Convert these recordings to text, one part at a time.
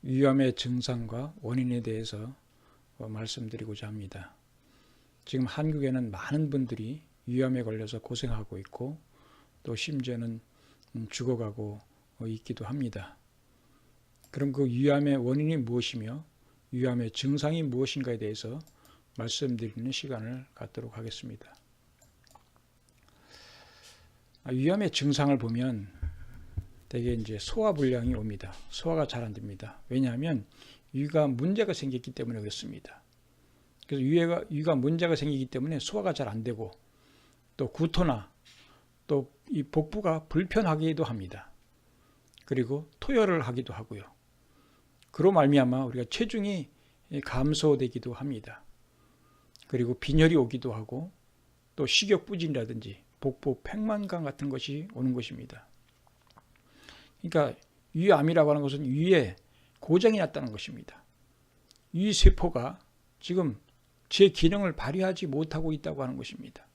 위암의 증상과 원인에 대해서 말씀드리고자 합니다. 지금 한국에는 많은 분들이 위암에 걸려서 고생하고 있고 또 심지어는 죽어가고 있기도 합니다. 그럼 그 위암의 원인이 무엇이며 위암의 증상이 무엇인가에 대해서 말씀드리는 시간을 갖도록 하겠습니다. 위암의 증상을 보면 대개 이제 소화불량이 옵니다. 소화가 잘 안 됩니다. 왜냐하면 위가 문제가 생겼기 때문에 그렇습니다. 그래서 위가 문제가 생기기 때문에 소화가 잘 안 되고 또 구토나 또 이 복부가 불편하기도 합니다. 그리고 토열을 하기도 하고요. 그로 말미암아 우리가 체중이 감소되기도 합니다. 그리고 빈혈이 오기도 하고 또 식욕부진이라든지 복부 팽만감 같은 것이 오는 것입니다. 그러니까 위암이라고 하는 것은 위에 고장이 났다는 것입니다. 위 세포가 지금 제 기능을 발휘하지 못하고 있다고 하는 것입니다.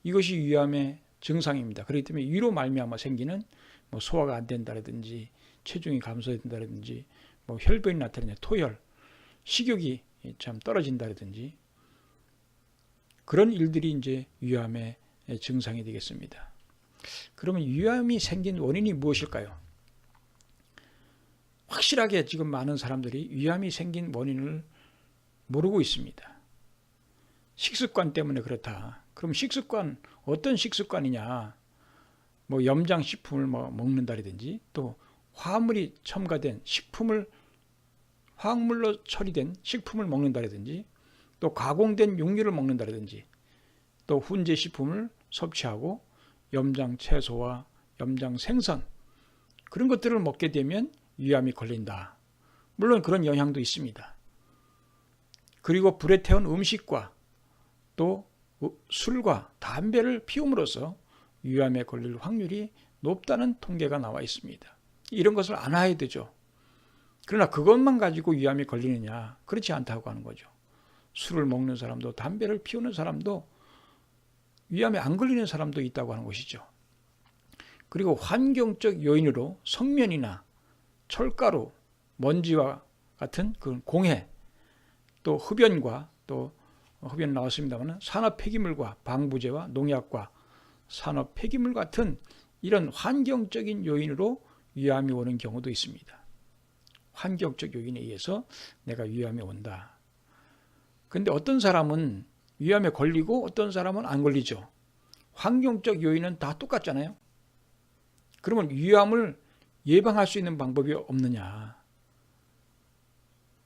이것이 위암의 증상입니다. 그렇기 때문에 위로 말미암아 생기는 소화가 안 된다든지 체중이 감소된다든지 혈변이 나타나는 토열, 식욕이 참 떨어진다든지 그런 일들이 이제 위암의 증상이 되겠습니다. 그러면 위암이 생긴 원인이 무엇일까요? 확실하게 지금 많은 사람들이 위암이 생긴 원인을 모르고 있습니다. 식습관 때문에 그렇다. 그럼 식습관, 어떤 식습관이냐? 염장식품을 먹는다든지 또 화합물이 첨가된 식품을 화학물로 처리된 식품을 먹는다든지 또 가공된 육류를 먹는다든지 또 훈제 식품을 섭취하고 염장 채소와 염장 생선 그런 것들을 먹게 되면 위암이 걸린다. 물론 그런 영향도 있습니다. 그리고 불에 태운 음식과 또 술과 담배를 피움으로써 위암에 걸릴 확률이 높다는 통계가 나와 있습니다. 이런 것을 알아야 되죠. 그러나 그것만 가지고 위암이 걸리느냐? 그렇지 않다고 하는 거죠. 술을 먹는 사람도 담배를 피우는 사람도 위암에 안 걸리는 사람도 있다고 하는 것이죠. 그리고 환경적 요인으로 석면이나 철가루, 먼지와 같은 그 공해, 또 흡연과 또 흡연 나왔습니다만 산업 폐기물과 방부제와 농약과 산업 폐기물 같은 이런 환경적인 요인으로 위암이 오는 경우도 있습니다. 환경적 요인에 의해서 내가 위암이 온다. 그런데 어떤 사람은 위암에 걸리고 어떤 사람은 안 걸리죠. 환경적 요인은 다 똑같잖아요. 그러면 위암을 예방할 수 있는 방법이 없느냐?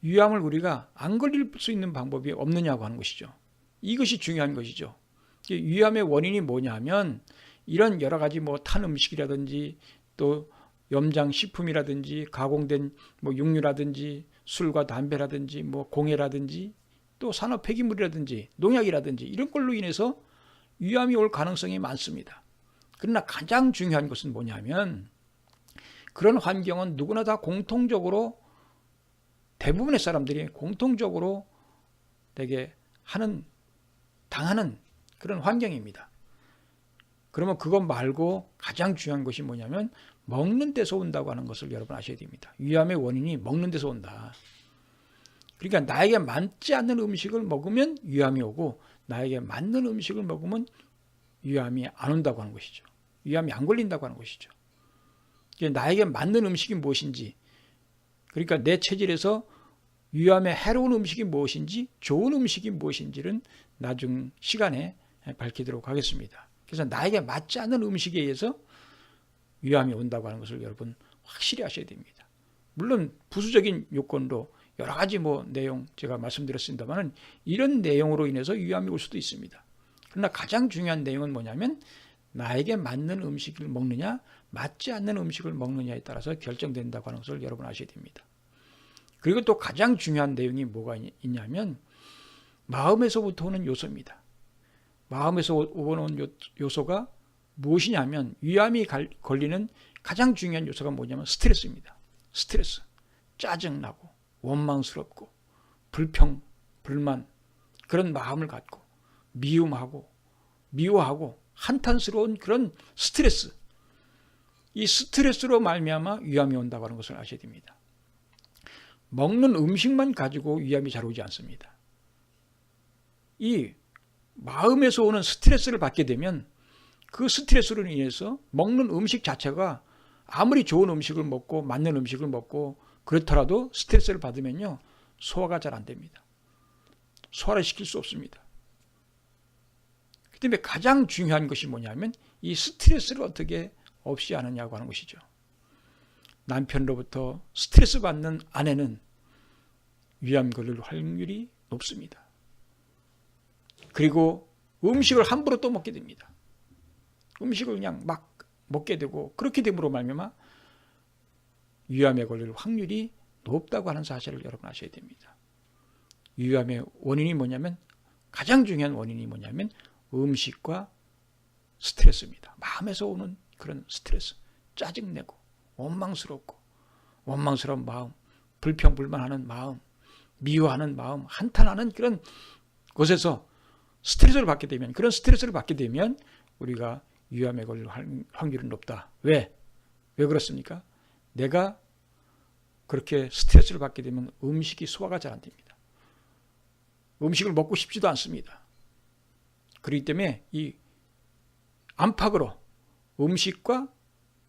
위암을 우리가 안 걸릴 수 있는 방법이 없느냐고 하는 것이죠. 이것이 중요한 것이죠. 위암의 원인이 뭐냐면 이런 여러 가지 탄 음식이라든지 또 염장식품이라든지 가공된 육류라든지 술과 담배라든지 공해라든지 또 산업 폐기물이라든지 농약이라든지 이런 걸로 인해서 위암이 올 가능성이 많습니다. 그러나 가장 중요한 것은 뭐냐면 그런 환경은 누구나 다 공통적으로 대부분의 사람들이 공통적으로 되게 당하는 그런 환경입니다. 그러면 그것 말고 가장 중요한 것이 뭐냐면 먹는 데서 온다고 하는 것을 여러분 아셔야 됩니다. 위암의 원인이 먹는 데서 온다. 그러니까 나에게 맞지 않는 음식을 먹으면 위암이 오고 나에게 맞는 음식을 먹으면 위암이 안 온다고 하는 것이죠. 위암이 안 걸린다고 하는 것이죠. 나에게 맞는 음식이 무엇인지, 그러니까 내 체질에서 위암에 해로운 음식이 무엇인지 좋은 음식이 무엇인지는 나중 시간에 밝히도록 하겠습니다. 그래서 나에게 맞지 않는 음식에 의해서 위암이 온다고 하는 것을 여러분 확실히 아셔야 됩니다. 물론 부수적인 요건도 여러 가지 내용 제가 말씀드렸습니다만 이런 내용으로 인해서 위암이 올 수도 있습니다. 그러나 가장 중요한 내용은 뭐냐면 나에게 맞는 음식을 먹느냐 맞지 않는 음식을 먹느냐에 따라서 결정된다고 하는 것을 여러분 아셔야 됩니다. 그리고 또 가장 중요한 내용이 뭐가 있냐면 마음에서부터 오는 요소입니다. 마음에서 오는 요소가 무엇이냐면 위암이 걸리는 가장 중요한 요소가 뭐냐면 스트레스입니다. 스트레스, 짜증나고 원망스럽고 불평, 불만 그런 마음을 갖고 미움하고 미워하고 한탄스러운 그런 스트레스, 이 스트레스로 말미암아 위암이 온다고 하는 것을 아셔야 됩니다. 먹는 음식만 가지고 위암이 잘 오지 않습니다. 이 마음에서 오는 스트레스를 받게 되면 그 스트레스로 인해서 먹는 음식 자체가 아무리 좋은 음식을 먹고 맞는 음식을 먹고 그렇더라도 스트레스를 받으면요, 소화가 잘 안 됩니다. 소화를 시킬 수 없습니다. 그 때문에 가장 중요한 것이 뭐냐면 이 스트레스를 어떻게 없이 하느냐고 하는 것이죠. 남편으로부터 스트레스 받는 아내는 위암 걸릴 확률이 높습니다. 그리고 음식을 함부로 또 먹게 됩니다. 음식을 그냥 막 먹게 되고 그렇게 됨으로 말미암아 위암에 걸릴 확률이 높다고 하는 사실을 여러분 아셔야 됩니다. 위암의 원인이 뭐냐면, 가장 중요한 원인이 뭐냐면 음식과 스트레스입니다. 마음에서 오는 그런 스트레스, 짜증내고 원망스러운 마음, 불평불만하는 마음, 미워하는 마음, 한탄하는 그런 곳에서 스트레스를 받게 되면, 그런 스트레스를 받게 되면 우리가 위암에 걸릴 확률이 높다. 왜 그렇습니까? 내가 그렇게 스트레스를 받게 되면 음식이 소화가 잘 안 됩니다. 음식을 먹고 싶지도 않습니다. 그렇기 때문에 이 안팎으로 음식과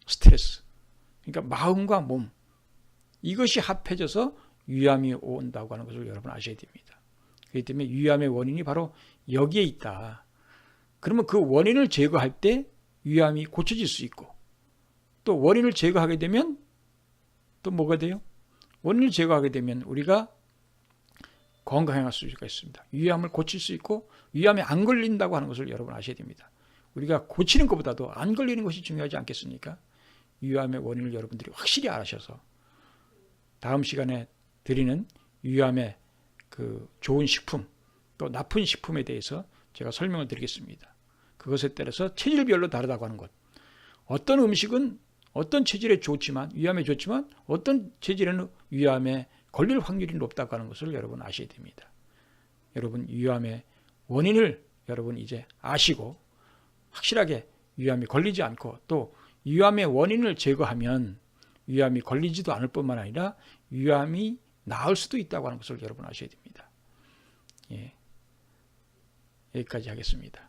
스트레스, 그러니까 마음과 몸, 이것이 합해져서 위암이 온다고 하는 것을 여러분 아셔야 됩니다. 그렇기 때문에 위암의 원인이 바로 여기에 있다. 그러면 그 원인을 제거할 때 위암이 고쳐질 수 있고, 또 원인을 제거하게 되면 또 뭐가 돼요? 원인을 제거하게 되면 우리가 건강할 수가 있습니다. 위암을 고칠 수 있고 위암에 안 걸린다고 하는 것을 여러분 아셔야 됩니다. 우리가 고치는 것보다도 안 걸리는 것이 중요하지 않겠습니까? 위암의 원인을 여러분들이 확실히 아셔서 다음 시간에 드리는 위암의 그 좋은 식품, 또 나쁜 식품에 대해서 제가 설명을 드리겠습니다. 그것에 따라서 체질별로 다르다고 하는 것. 어떤 음식은 어떤 체질에 좋지만, 위암에 좋지만 어떤 체질에는 위암에 걸릴 확률이 높다고 하는 것을 여러분 아셔야 됩니다. 여러분 위암의 원인을 여러분 이제 아시고 확실하게 위암이 걸리지 않고, 또 위암의 원인을 제거하면 위암이 걸리지도 않을 뿐만 아니라 위암이 나을 수도 있다고 하는 것을 여러분 아셔야 됩니다. 예. 여기까지 하겠습니다.